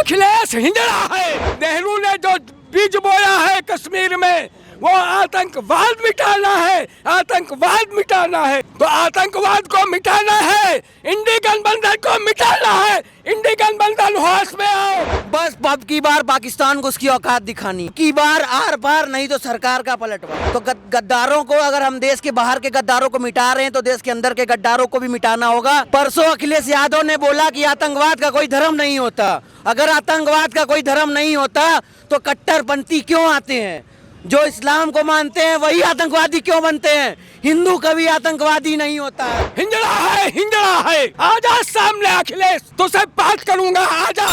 अखिलेश हिंजड़ा है। नेहरू ने जो बीज बोया है कश्मीर में, वो आतंकवाद मिटाना है, आतंकवाद मिटाना है। तो आतंकवाद को मिटाना है, इंडी गठबंधन को मिटाना है। इंडी गठबंधन होश में आओ। बस अब की बार पाकिस्तान को उसकी औकात दिखानी, की बार आर पार, नहीं तो सरकार का पलटवार। तो गद्दारों को, अगर हम देश के बाहर के गद्दारों को मिटा रहे हैं तो देश के अंदर के गद्दारों को भी मिटाना होगा। परसों अखिलेश यादव ने बोला कि आतंकवाद का कोई धर्म नहीं होता। अगर आतंकवाद का कोई धर्म नहीं होता तो कट्टरपंथी क्यों आते हैं? जो इस्लाम को मानते हैं वही आतंकवादी क्यों बनते हैं? हिंदू कभी आतंकवादी नहीं होता है। हिंजड़ा है, हिंजड़ा है। आजा सामने अखिलेश, तुझसे बात करूंगा, आजा।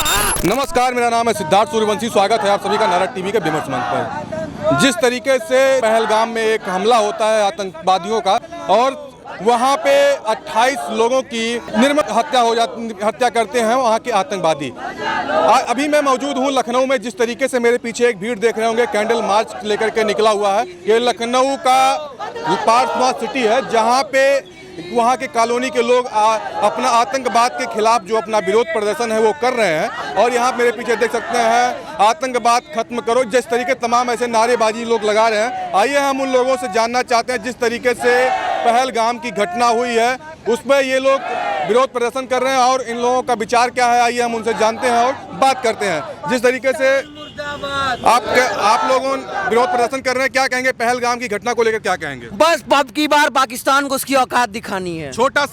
नमस्कार, मेरा नाम है सिद्धार्थ सूर्यवंशी। स्वागत है आप सभी का नारद टीवी के विमर्श मंच पर। जिस तरीके से पहलगाम में एक हमला होता है आतंकवादियों का, और वहाँ पे 28 लोगों की निर्मम हत्या करते हैं वहाँ के आतंकवादी। अभी मैं मौजूद हूँ लखनऊ में। जिस तरीके से मेरे पीछे एक भीड़ देख रहे होंगे, कैंडल मार्च लेकर के निकला हुआ है। ये लखनऊ का पार्थ स्मार्ट सिटी है, जहाँ पे वहाँ के कॉलोनी के लोग अपना आतंकवाद के खिलाफ जो अपना विरोध प्रदर्शन है वो कर रहे हैं। और यहाँ मेरे पीछे देख सकते हैं, आतंकवाद खत्म करो, जिस तरीके तमाम ऐसे नारेबाजी लोग लगा रहे हैं। आइए हम उन लोगों से जानना चाहते हैं, जिस तरीके से पहलगाम की घटना हुई है उसमें ये लोग विरोध प्रदर्शन कर रहे हैं और इन लोगों का विचार क्या है। आइए हम उनसे जानते हैं और बात करते हैं। जिस तरीके से आप लोगों विरोध प्रदर्शन कर रहे हैं, क्या कहेंगे? पहलगाम की घटना को लेकर क्या कहेंगे? बस अब की बार पाकिस्तान को उसकी औकात दिखानी है। छोटा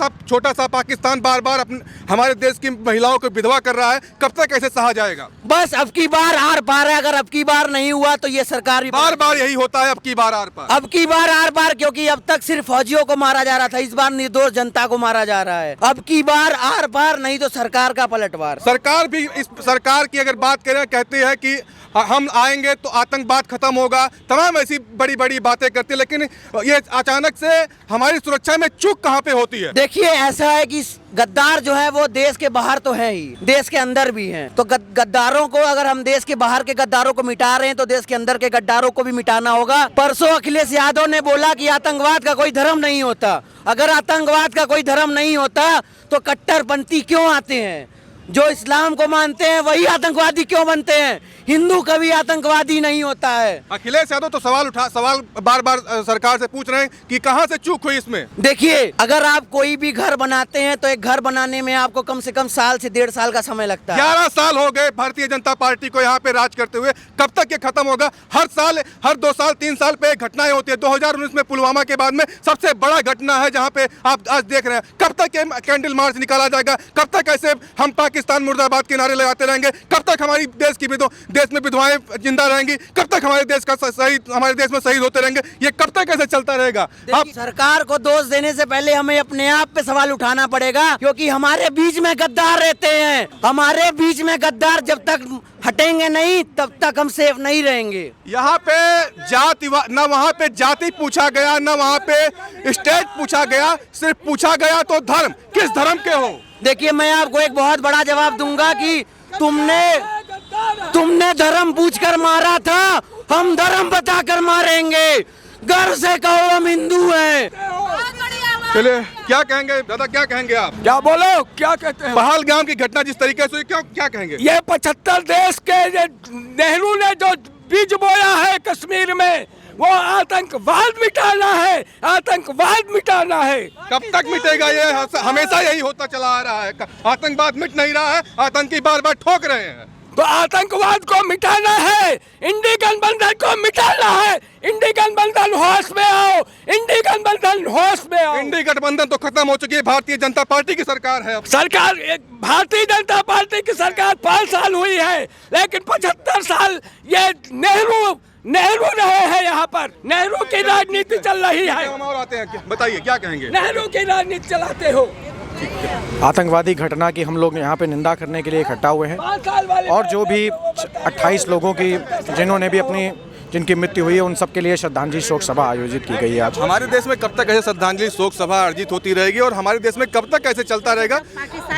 सा पाकिस्तान बार बार हमारे देश की महिलाओं को विधवा कर रहा है। कब तक ऐसे सहा जाएगा? बस अब की बार आर पार है। अगर अब की बार नहीं हुआ तो ये सरकार भी बार बार यही होता है। अब की बार आर पार, अब की बार आर पार, क्योंकि अब तक सिर्फ फौजियों को मारा जा रहा था, इस बार निर्दोष जनता को मारा जा रहा है। अब की बार आर पार, नहीं तो सरकार का पलटवार। सरकार भी, इस सरकार की अगर बात करें, कहती है कि हम आएंगे तो आतंकवाद खत्म होगा, तमाम ऐसी बड़ी बड़ी बातें करती है। लेकिन ये अचानक से हमारी सुरक्षा में चूक कहाँ पे होती है? देखिए, ऐसा है कि गद्दार जो है वो देश के बाहर तो है ही, देश के अंदर भी हैं। तो गद्दारों को, अगर हम देश के बाहर के गद्दारों को मिटा रहे हैं तो देश के अंदर के गद्दारों को भी मिटाना होगा। परसों अखिलेश यादव ने बोला कि आतंकवाद का कोई धर्म नहीं होता। अगर आतंकवाद का कोई धर्म नहीं होता तो कट्टरपंथी क्यों आते हैं? जो इस्लाम को मानते हैं वही आतंकवादी क्यों बनते हैं? हिंदू कभी आतंकवादी नहीं होता है। अखिलेश यादव तो सवाल बार बार सरकार से पूछ रहे हैं कि कहां से चूक हुई इसमें। देखिए, अगर आप कोई भी घर बनाते हैं तो एक घर बनाने में आपको कम से कम साल से 1.5 साल का समय लगता है। 11 साल हो गए भारतीय जनता पार्टी को यहाँ पे राज करते हुए। कब तक ये खत्म होगा? हर साल, हर 2 साल 3 साल पे घटनाएं होती है। 2019 में पुलवामा के बाद में सबसे बड़ा घटना है, जहाँ पे आप आज देख रहे हैं। कब तक ये कैंडल मार्च निकाला जाएगा? कब तक ऐसे हम पाकिस्तान मुर्दाबाद के नारे लगाते रहेंगे? कब तक हमारी देश में विधवाएं जिंदा रहेंगी? कब तक हमारे देश में शहीद होते रहेंगे? ये कब तक ऐसे चलता रहेगा? अब सरकार को दोष देने से पहले हमें अपने आप पे सवाल उठाना पड़ेगा, क्योंकि हमारे बीच में गद्दार रहते हैं। हमारे बीच में गद्दार जब तक हटेंगे नहीं तब तक हम सेफ नहीं रहेंगे। यहाँ पे जाति, न वहाँ पे जाति पूछा गया, न वहाँ पे स्टेट पूछा गया, सिर्फ पूछा गया तो धर्म। किस धर्म के हो? देखिए, मैं आपको एक बहुत बड़ा जवाब दूंगा कि तुमने धर्म पूछकर मारा था, हम धर्म बताकर मारेंगे। गर्व से कहो हम हिंदू हैं। चलिए, क्या कहेंगे दादा, क्या कहेंगे आप? क्या बोलो, क्या कहते हैं? पहलगाम की घटना जिस तरीके से हुई, क्या कहेंगे? ये 75 देश के नेहरू ने जो बीज बोया है कश्मीर में, वो आतंकवाद मिटाना है, आतंकवाद मिटाना है। कब तक मिटेगा? ये हमेशा यही होता चला आ रहा है। आतंकवाद मिट नहीं रहा है, आतंकी बार बार ठोक रहे हैं। तो आतंकवाद को मिटाना है, इंडी गठबंधन को मिटाना है। इंडी गठबंधन होश में आओ, इंडी गठबंधन होश में आओ। इंडी गठबंधन तो खत्म हो चुकी है, भारतीय जनता पार्टी की सरकार है। सरकार, भारतीय जनता पार्टी की सरकार 5 साल हुई है, लेकिन 75 साल ये नेहरू रहे हैं। यहाँ पर नेहरू की राजनीति चल रही है। हम और आते हैं, बताइए क्या कहेंगे? नेहरू की राजनीति चलाते हो। आतंकवादी घटना की हम लोग यहाँ पे निंदा करने के लिए इकट्ठा हुए हैं, और जो भी 28 लोगों की जिन्होंने भी जिनकी मृत्यु हुई है उन सब के लिए श्रद्धांजलि शोक सभा आयोजित की गई है आज। हमारे देश में कब तक ऐसे श्रद्धांजलि शोक सभा आयोजित होती रहेगी और हमारे देश में कब तक ऐसे चलता रहेगा?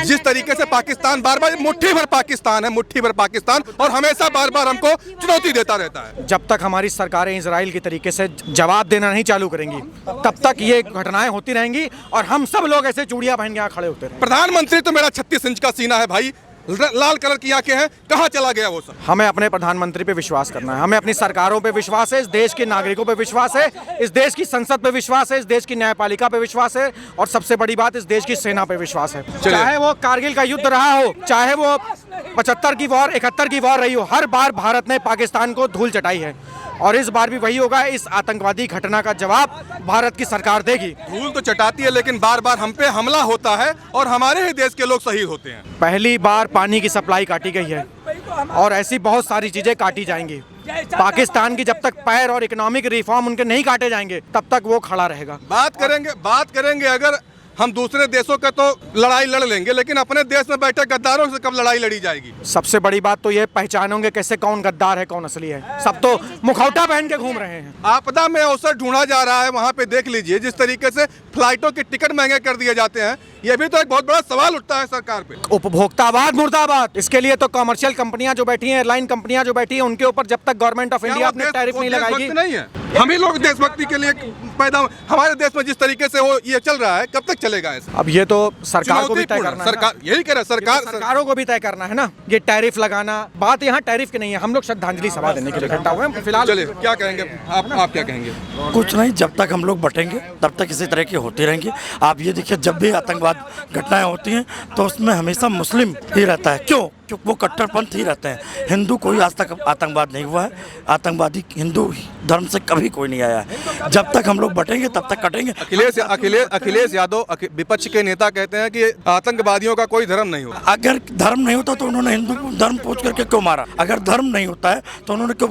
जिस तरीके से पाकिस्तान बार बार, मुट्ठी भर पाकिस्तान है, मुट्ठी भर पाकिस्तान, और हमेशा बार बार हमको चुनौती देता रहता है। जब तक हमारी सरकारें इजराइल की तरीके से जवाब देना नहीं चालू करेंगी तब तक ये घटनाएं होती रहेंगी और हम सब लोग ऐसे चूड़ियां पहन के यहाँ खड़े होते रहेंगे। प्रधानमंत्री तो मेरा 36 इंच का सीना है भाई, लाल कलर की आंखें हैं, कहाँ चला गया वो सब? हमें अपने प्रधानमंत्री पे विश्वास करना है, हमें अपनी सरकारों पे विश्वास है, इस देश के नागरिकों पे विश्वास है, इस देश की संसद पे विश्वास है, इस देश की न्यायपालिका पे विश्वास है और सबसे बड़ी बात इस देश की सेना पे विश्वास है। चाहे वो कारगिल का युद्ध रहा हो, चाहे वो 75 की वॉर 71 की वॉर रही हो, हर बार भारत ने पाकिस्तान को धूल चटाई है और इस बार भी वही होगा। इस आतंकवादी घटना का जवाब भारत की सरकार देगी। धूल तो चटाती है लेकिन बार बार हम पे हमला होता है और हमारे ही देश के लोग शहीद होते हैं। पहली बार पानी की सप्लाई काटी गई है और ऐसी बहुत सारी चीजें काटी जाएंगी। पाकिस्तान की जब तक पैर और इकोनॉमिक रिफॉर्म उनके नहीं काटे जाएंगे तब तक वो खड़ा रहेगा। बात करेंगे अगर हम दूसरे देशों का तो लड़ाई लड़ लेंगे, लेकिन अपने देश में बैठे गद्दारों से कब लड़ाई लड़ी जाएगी? सबसे बड़ी बात तो ये पहचानोगे कैसे कौन गद्दार है कौन असली है? सब तो मुखौटा पहन के घूम रहे हैं। आपदा में अवसर ढूंढा जा रहा है, वहाँ पे देख लीजिए जिस तरीके से फ्लाइटों के टिकट महंगे कर दिए जाते हैं। ये भी तो एक बहुत बड़ा सवाल उठता है सरकार पे। उपभोक्तावाद मुर्दाबाद। इसके लिए तो कमर्शियल कंपनियां जो बैठी हैं, एयरलाइन कंपनियां जो बैठी हैं, उनके ऊपर जब तक गवर्नमेंट ऑफ इंडिया अपने टैरिफ नहीं लगाएगी नहीं है। हम ही लोग देशभक्ति के लिए पैदा, हमारे देश में जिस तरीके से वो ये चल रहा है कब तक चलेगा ऐसा? अब ये तो सरकार को भी तय करना है। सरकार यही कह रहा है, सरकारों को भी तय करना है ना। ये टैरिफ लगाना, बात यहाँ टैरिफ की नहीं है। हम लोग श्रद्धांजलि सभा देने के लिए इकट्ठा हुए हैं फिलहाल। चलिए क्या कहेंगे आप क्या कहेंगे? कुछ नहीं, जब तक हम लोग बटेंगे तब तक इसी तरह की होती रहेंगी। आप ये देखिए, जब भी आतंकवाद घटनाएं होती हैं तो उसमें हमेशा मुस्लिम ही रहता है। क्योंकि वो कट्टरपंथ ही रहते हैं। हिंदू कोई आज तक आतंकवाद नहीं हुआ है। आतंकवादी हिंदू धर्म से कभी कोई नहीं आया है। जब तक हम लोग बटेंगे तब तक कटेंगे। अखिलेश यादव विपक्ष के नेता कहते हैं कि आतंकवादियों का कोई धर्म नहीं होता। अगर धर्म नहीं होता तो उन्होंने हिंदू धर्म पूछ करके क्यों मारा? अगर धर्म नहीं होता है तो उन्होंने क्यों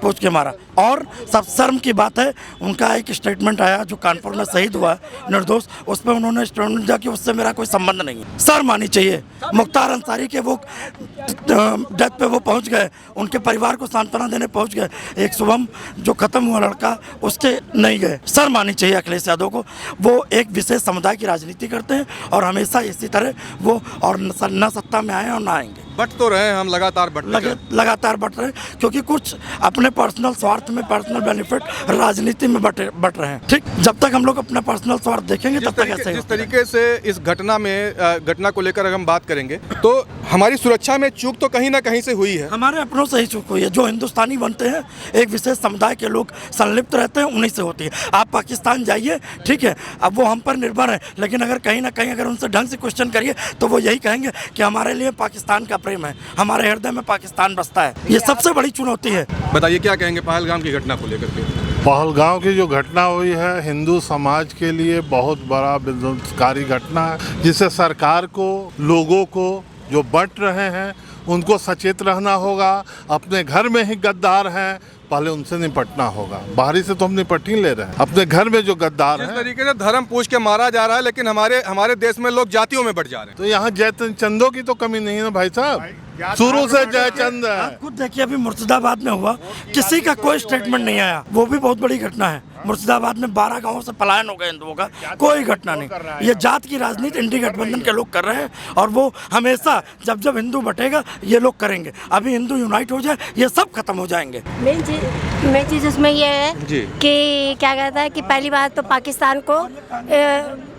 पूछ के मारा? और सब शर्म की बात है, उनका एक स्टेटमेंट आया जो कानपुर में शहीद हुआ है निर्दोष, उस पर उन्होंने स्टेटमेंट दिया कि उससे मेरा कोई संबंध नहीं है। शर्म आनी चाहिए। मुख्तार अंसारी के वो डेथ पे वो पहुंच गए, उनके परिवार को सांत्वना देने पहुंच गए। एक शुभम जो खत्म हुआ लड़का, उसके नहीं गए। शर्म आनी चाहिए अखिलेश यादव को। वो एक विशेष समुदाय की राजनीति करते हैं और हमेशा इसी तरह वो और न सत्ता में आए और ना आएंगे। बट तो रहे हैं हम, लगातार बट रहे हैं क्योंकि कुछ अपने पर्सनल स्वार्थ में, पर्सनल बेनिफिट राजनीति में बट रहे हैं। ठीक, जब तक हम लोग अपना पर्सनल स्वार्थ देखेंगे तब तक ऐसे। जिस तरीके से इस घटना को लेकर हम बात करेंगे तो हमारी सुरक्षा में चूक तो कहीं ना कहीं से हुई है। हमारे अपनों से ही चूक हुई है। जो हिंदुस्तानी बनते हैं, एक विशेष समुदाय के लोग संलिप्त रहते हैं, उन्हीं से होती है। आप पाकिस्तान जाइए, ठीक है, अब वो हम पर निर्भर है, लेकिन अगर कहीं ना कहीं अगर उनसे ढंग से क्वेश्चन करिए तो वो यही कहेंगे कि हमारे लिए पाकिस्तान का प्रेम है, हमारे हृदय में पाकिस्तान बसता है। ये सबसे बड़ी चुनौती है। बताइए क्या कहेंगे पहलगाम की घटना को लेकर के? पहलगाम की जो घटना हुई है हिंदू समाज के लिए बहुत बड़ा विध्वंसकारी घटना है, जिससे सरकार को, लोगों को जो बट रहे हैं उनको सचेत रहना होगा। अपने घर में ही गद्दार हैं, पहले उनसे निपटना होगा। बाहरी से तो हम निपट ही ले रहे हैं, अपने घर में जो गद्दार हैं। इस तरीके से धर्म पूछ के मारा जा रहा है, लेकिन हमारे देश में लोग जातियों में बढ़ जा रहे हैं। तो यहाँ जयचंदों की तो कमी नहीं है ना भाई साहब, शुरू से जयचंद है। आप खुद देखिए, अभी मुर्शिदाबाद में हुआ, किसी का कोई स्टेटमेंट नहीं आया। वो भी बहुत बड़ी घटना है। मुर्शिदाबाद में 12 गांवों से पलायन हो गए हिंदुओं का, कोई घटना नहीं। ये जात की राजनीति इंडी गठबंधन के लोग कर रहे हैं और वो हमेशा जब हिंदू बटेगा ये लोग करेंगे। अभी हिंदू यूनाइट हो जाए, ये सब खत्म हो जाएंगे। मेन चीज़ उसमें ये है कि क्या कहता है कि पहली बात तो पाकिस्तान को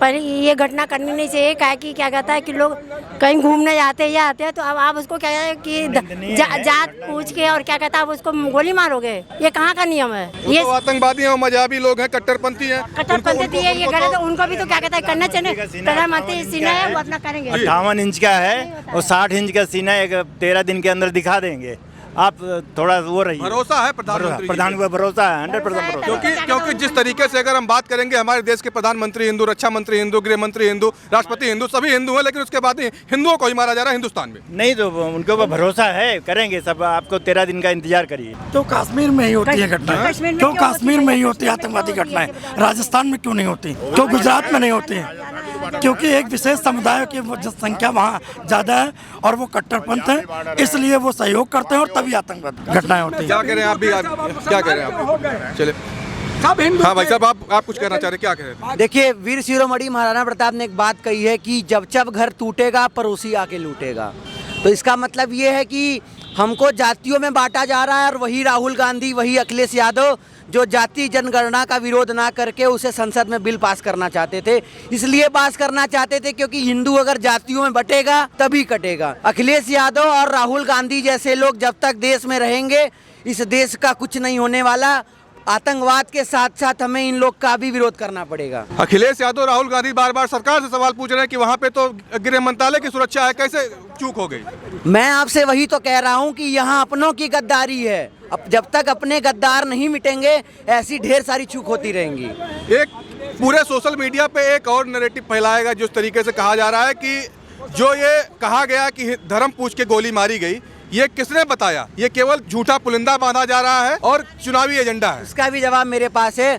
पहले ये घटना करनी नहीं चाहिए। क्या कि क्या कहता है कि लोग कहीं घूमने जाते हैं या आते हैं तो अब आप उसको क्या है कि जात पूछ के और क्या कहता है आप उसको गोली मारोगे, ये कहाँ का नियम है? ये तो आतंकवादी हैं, मजाबी लोग हैं, कट्टरपंथी हैं। कट्टरपंथी है, ये गलत है। उनको भी तो क्या कहता है करना चाहिए। प्रधानमंत्री सीना है वो अपना करेंगे। 58 इंच का है और 60 इंच का सीना 13 दिन के अंदर दिखा देंगे। आप थोड़ा वो रहिए। भरोसा है प्रधानमंत्री को भरोसा है, 100% भरोसा। क्योंकि जिस तरीके से अगर हम बात करेंगे, हमारे देश के प्रधानमंत्री हिंदू, रक्षा मंत्री हिंदू, गृह मंत्री हिंदू, राष्ट्रपति हिंदू, सभी हिंदू हैं, लेकिन उसके बाद हिंदुओं को ही मारा जा रहा है हिंदुस्तान में। नहीं तो उनके ऊपर भरोसा है, करेंगे सब। आपको 13 दिन का इंतजार करिए। तो कश्मीर में ही होती है घटना, क्यों कश्मीर में ही होती है आतंकवादी घटनाएं? राजस्थान में क्यों नहीं होती? क्यों गुजरात में नहीं होती? क्योंकि एक विशेष समुदाय की जनसंख्या वहाँ ज़्यादा है और वो कट्टरपंथ है, इसलिए वो सहयोग करते हैं और तभी आतंकवादी घटनाएं होती हैं। क्या कह रहे हैं आप भी? क्या कह रहे हैं आप? चले हाँ भाई साहब, आप कुछ कहना चाह रहे, क्या कह रहे हैं? देखिए, वीर शिरोमणि महाराणा प्रताप ने एक बात कही है कि जब घर टूटेगा पड़ोसी आके लूटेगा। तो इसका मतलब ये है कि हमको जातियों में बांटा जा रहा है, और वही राहुल गांधी, वही अखिलेश यादव जो जाति जनगणना का विरोध ना करके उसे संसद में बिल पास करना चाहते थे। इसलिए पास करना चाहते थे क्योंकि हिंदू अगर जातियों में बटेगा तभी कटेगा। अखिलेश यादव और राहुल गांधी जैसे लोग जब तक देश में रहेंगे इस देश का कुछ नहीं होने वाला। आतंकवाद के साथ साथ हमें इन लोग का भी विरोध करना पड़ेगा। अखिलेश यादव, राहुल गांधी बार बार सरकार से सवाल पूछ रहे हैं कि वहाँ पे तो गृह मंत्रालय की सुरक्षा है, कैसे चूक हो गई? मैं आपसे वही तो कह रहा हूँ कि यहाँ अपनों की गद्दारी है। अब जब तक अपने गद्दार नहीं मिटेंगे ऐसी ढेर सारी चूक होती रहेंगी। एक पूरे सोशल मीडिया पे एक और नैरेटिव फैलाएगा जिस तरीके से कहा जा रहा है कि जो ये कहा गया कि धर्म पूछ के गोली मारी गई, ये किसने बताया? ये केवल झूठा पुलिंदा बांधा जा रहा है और चुनावी एजेंडा है। इसका भी जवाब मेरे पास है।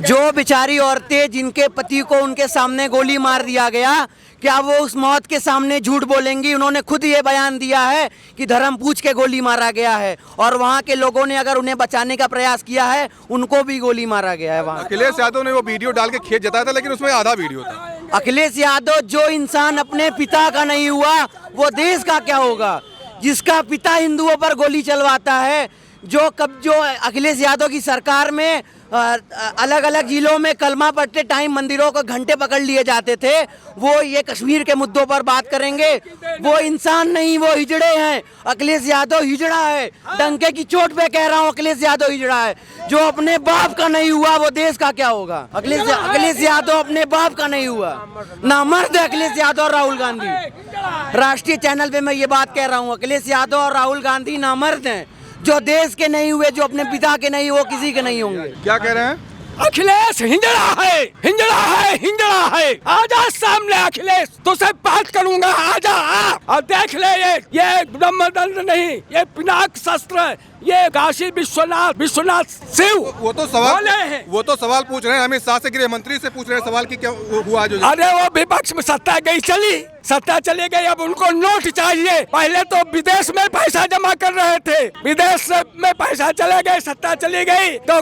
जो बेचारी औरतें जिनके पति को उनके सामने गोली मार दिया गया, क्या वो उस मौत के सामने झूठ बोलेंगी? उन्होंने खुद ये बयान दिया है कि धर्म पूछ के गोली मारा गया है, और वहाँ के लोगों ने अगर उन्हें बचाने का प्रयास किया है उनको भी गोली मारा गया है। वहाँ अखिलेश यादव ने वो वीडियो डाल के खेत जताया था, लेकिन उसमें आधा वीडियो था। अखिलेश यादव, जो इंसान अपने पिता का नहीं हुआ वो देश का क्या होगा? जिसका पिता हिंदुओं पर गोली चलवाता है, जो अखिलेश यादव की सरकार में अलग अलग जिलों में कलमा पढ़ते टाइम मंदिरों को घंटे पकड़ लिए जाते थे, वो ये कश्मीर के मुद्दों पर बात करेंगे। वो इंसान नहीं, वो हिजड़े हैं। अखिलेश यादव हिजड़ा है, डंके की चोट पे कह रहा हूँ, अखिलेश यादव हिजड़ा है। जो अपने बाप का नहीं हुआ वो देश का क्या होगा? अखिलेश यादव अपने बाप का नहीं हुआ, नामर्द है अखिलेश यादव और राहुल गांधी। राष्ट्रीय चैनल पे मैं ये बात कह रहा हूँ, अखिलेश यादव और राहुल गांधी नामर्द हैं। जो देश के नहीं हुए, जो अपने पिता के नहीं, वो किसी के नहीं होंगे। क्या कह रहे हैं? अखिलेश हिंजड़ा है, हिंजड़ा है, हिंजड़ा है। आजा सामने अखिलेश, तुझसे बात करूंगा, आजा आ। और देख ले ये ब्रह्मदंड नहीं, ये पिनाक शस्त्र, ये काशी विश्वनाथ शिव। वो तो सवाल पूछ रहे हैं, अमित शाह से, गृह मंत्री से पूछ रहे हैं सवाल की क्या हुआ जो? अरे वो विपक्ष में सत्ता चली गई, अब उनको नोट चाहिए। पहले तो विदेश में पैसा जमा कर रहे थे, विदेश में पैसा चले गए, सत्ता चली गई तो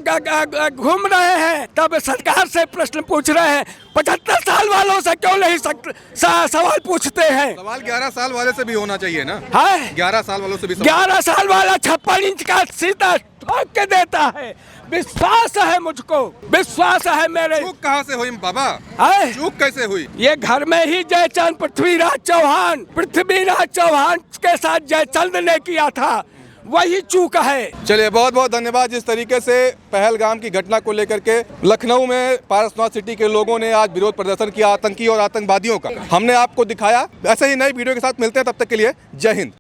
घूम रहे हैं। तब सरकार से प्रश्न पूछ रहे हैं। 75 साल वालों से क्यों नहीं सवाल पूछते हैं? सवाल 11 साल वाले से भी होना चाहिए ना? है 11 साल वालों से भी। 11 साल वाला 56 इंच का सीधा ठोक के देता है। विश्वास है मुझको, विश्वास है मेरे। चूक कहाँ से हुई बाबा? चूक कैसे हुई? ये घर में ही जयचंद पृथ्वीराज चौहान के साथ जयचंद ने किया था, वही चूक है। चलिए, बहुत बहुत धन्यवाद। जिस तरीके से पहलगाम की घटना को लेकर के लखनऊ में पारसनाथ सिटी के लोगों ने आज विरोध प्रदर्शन किया आतंकी और आतंकवादियों का, हमने आपको दिखाया। ऐसे ही नई वीडियो के साथ मिलते हैं, तब तक के लिए जय हिंद।